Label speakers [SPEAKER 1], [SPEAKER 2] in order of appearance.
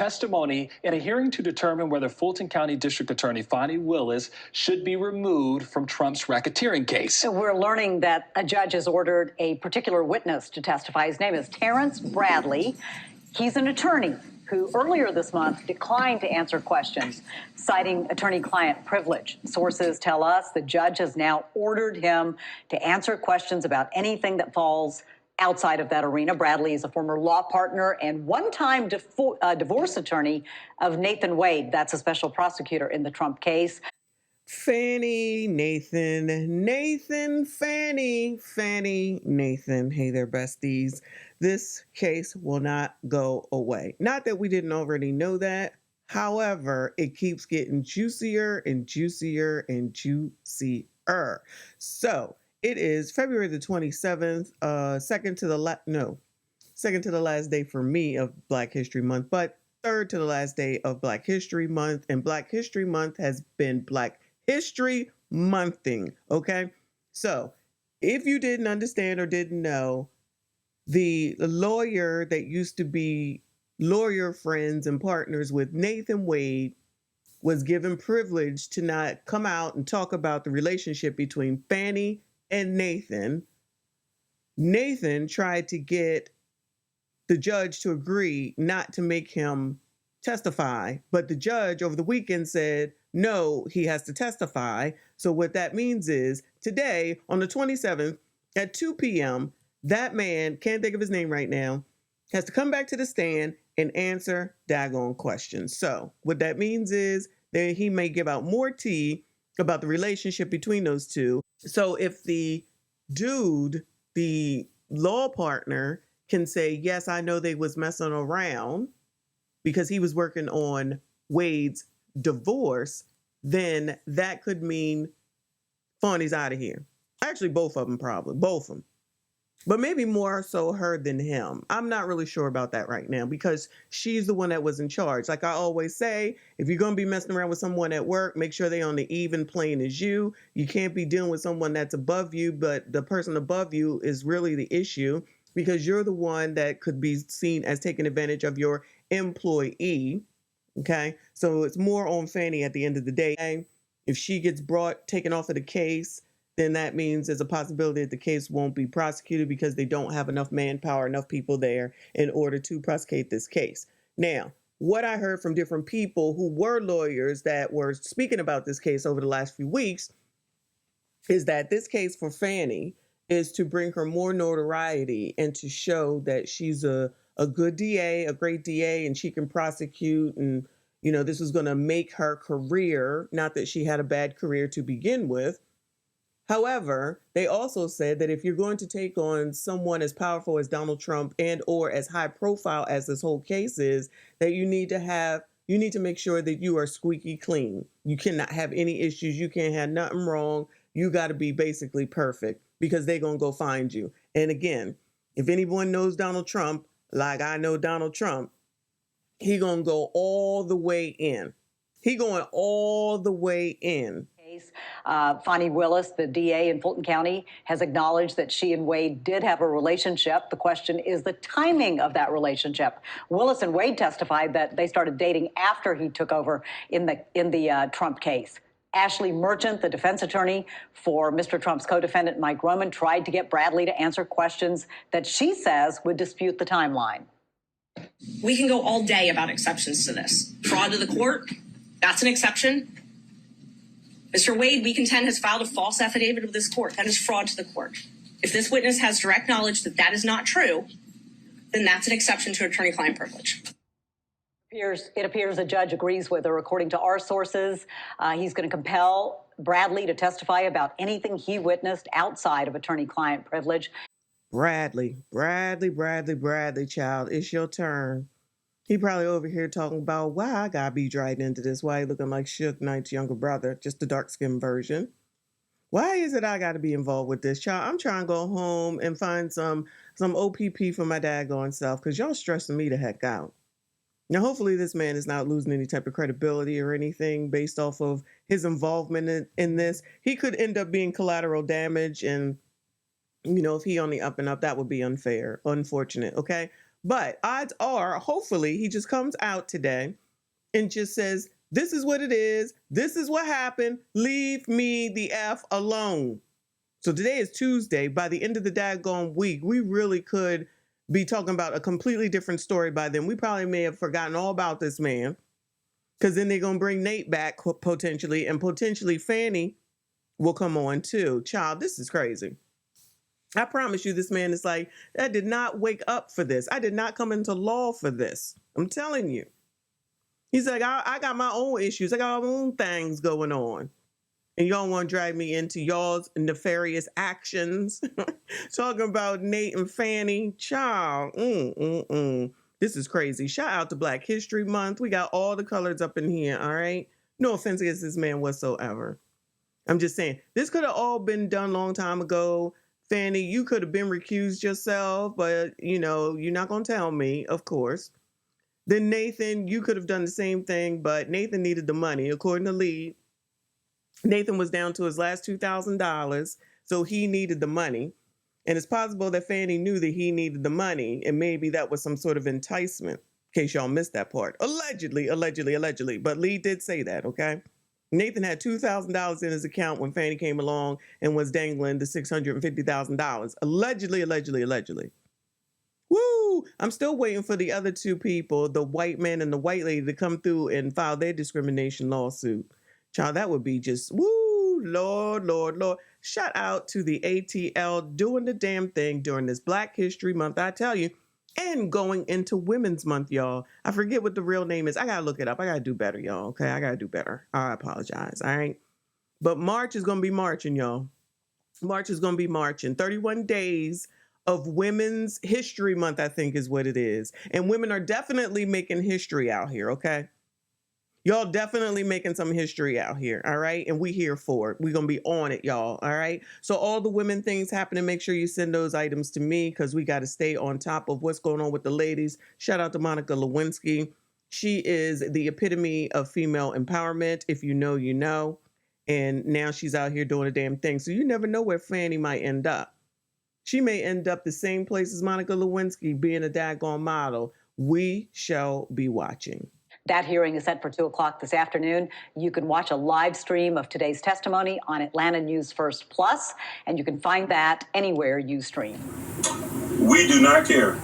[SPEAKER 1] testimony in a hearing to determine whether Fulton County District Attorney Fani Willis should be removed from Trump's racketeering case.
[SPEAKER 2] We're learning that a judge has ordered a particular witness to testify. His name is Terrance Bradley. He's an attorney who earlier this month declined to answer questions, citing attorney-client privilege. Sources tell us the judge has now ordered him to answer questions about anything that falls outside of that arena. Bradley is a former law partner and one-time divorce attorney of Nathan Wade. That's a special prosecutor in the Trump case.
[SPEAKER 3] Fanny, Nathan, Fanny, Nathan. Hey there, besties. This case will not go away. Not that we didn't already know that. However, it keeps getting juicier and juicier and juicier. So it is February the 27th, second to the last day for me of Black History Month, but third to the last day of Black History Month. And Black History Month has been Black History Monthing, okay? So if you didn't understand or didn't know, the lawyer that used to be lawyer friends and partners with Nathan Wade was given privilege to not come out and talk about the relationship between Fanny and Nathan. Nathan tried to get the judge to agree not to make him testify, but the judge over the weekend said, no, he has to testify. So what that means is today on the 27th at 2 p.m., that man, can't think of his name right now, has to come back to the stand and answer daggone questions. So what that means is that he may give out more tea about the relationship between those two. So if the dude, the law partner, can say, yes, I know they was messing around because he was working on Wade's divorce, then that could mean Fani's out of here. Actually, both of them probably, both of them. But maybe more so her than him. I'm not really sure about that right now because she's the one that was in charge. Like I always say, if you're going to be messing around with someone at work, make sure they're on the even plane as you. You can't be dealing with someone that's above you, but the person above you is really the issue because you're the one that could be seen as taking advantage of your employee. Okay, so it's more on Fanny at the end of the day. If she gets taken off of the case, then that means there's a possibility that the case won't be prosecuted because they don't have enough manpower, enough people there in order to prosecute this case. Now, what I heard from different people who were lawyers that were speaking about this case over the last few weeks is that this case for Fanny is to bring her more notoriety and to show that she's a good DA, a great DA, and she can prosecute. And, you know, this was going to make her career, not that she had a bad career to begin with. However, they also said that if you're going to take on someone as powerful as Donald Trump and or as high profile as this whole case is, that you need to make sure that you are squeaky clean. You cannot have any issues. You can't have nothing wrong. You got to be basically perfect because they're going to go find you. And again, if anyone knows Donald Trump, like I know Donald Trump, he going to go all the way in. He going all the way in.
[SPEAKER 2] Fani Willis, the DA in Fulton County, has acknowledged that she and Wade did have a relationship. The question is the timing of that relationship. Willis and Wade testified that they started dating after he took over in the Trump case. Ashley Merchant, the defense attorney for Mr. Trump's co-defendant Mike Roman, tried to get Bradley to answer questions that she says would dispute the timeline.
[SPEAKER 4] We can go all day about exceptions to this. Fraud to the court, that's an exception. Mr. Wade, we contend, has filed a false affidavit with this court. That is fraud to the court. If this witness has direct knowledge that that is not true, then that's an exception to attorney-client privilege.
[SPEAKER 2] It appears the judge agrees with her. According to our sources, he's going to compel Bradley to testify about anything he witnessed outside of attorney-client privilege.
[SPEAKER 3] Bradley, child, it's your turn. He probably over here talking about why I gotta be dragged into this. Why he looking like Suge Knight's younger brother, just the dark-skinned version. Why is it I gotta be involved with this, child? I'm trying to go home and find some OPP for my daggone self because y'all stressing me the heck out. Now, hopefully this man is not losing any type of credibility or anything based off of his involvement in this. He could end up being collateral damage, and, you know, if he on the up and up, that would be unfair, unfortunate, okay? But odds are, hopefully, he just comes out today and just says, this is what it is. This is what happened. Leave me the F alone. So today is Tuesday. By the end of the daggone week, we really could be talking about a completely different story by then. We probably may have forgotten all about this man, because then they're going to bring Nate back potentially, and potentially Fanny will come on too. Child, this is crazy. I promise you, this man is like, I did not wake up for this. I did not come into law for this. I'm telling you. He's like, I got my own issues. I got my own things going on. And y'all want to drag me into y'all's nefarious actions. Talking about Nate and Fanny. Child. This is crazy. Shout out to Black History Month. We got all the colors up in here, all right? No offense against this man whatsoever. I'm just saying, this could have all been done a long time ago. Fanny, you could have been recused yourself, but, you know, you're not going to tell me, of course. Then Nathan, you could have done the same thing, but Nathan needed the money. According to Lee, Nathan was down to his last $2,000, so he needed the money. And it's possible that Fanny knew that he needed the money, and maybe that was some sort of enticement, in case y'all missed that part. Allegedly. But Lee did say that, okay? Nathan had $2,000 in his account when Fanny came along and was dangling the $650,000. Allegedly. Woo! I'm still waiting for the other two people, the white man and the white lady, to come through and file their discrimination lawsuit. Child, that would be just, woo, Lord. Shout out to the ATL doing the damn thing during this Black History Month, I tell you. And going into Women's Month, y'all. I forget what the real name is. I got to look it up. I got to do better, y'all. Okay, I got to do better. I apologize, all right? But March is going to be marching, y'all. March is going to be marching. 31 days of Women's History Month, I think is what it is. And women are definitely making history out here, okay? Y'all definitely making some history out here, all right? And we here for it. We're going to be on it, y'all, all right? So all the women things happening, make sure you send those items to me, because we got to stay on top of what's going on with the ladies. Shout out to Monica Lewinsky. She is the epitome of female empowerment. If you know, you know. And now she's out here doing a damn thing. So you never know where Fanny might end up. She may end up the same place as Monica Lewinsky, being a daggone model. We shall be watching.
[SPEAKER 2] That hearing is set for 2 o'clock this afternoon. You can watch a live stream of today's testimony on Atlanta News First Plus, and you can find that anywhere you stream.
[SPEAKER 5] We do not care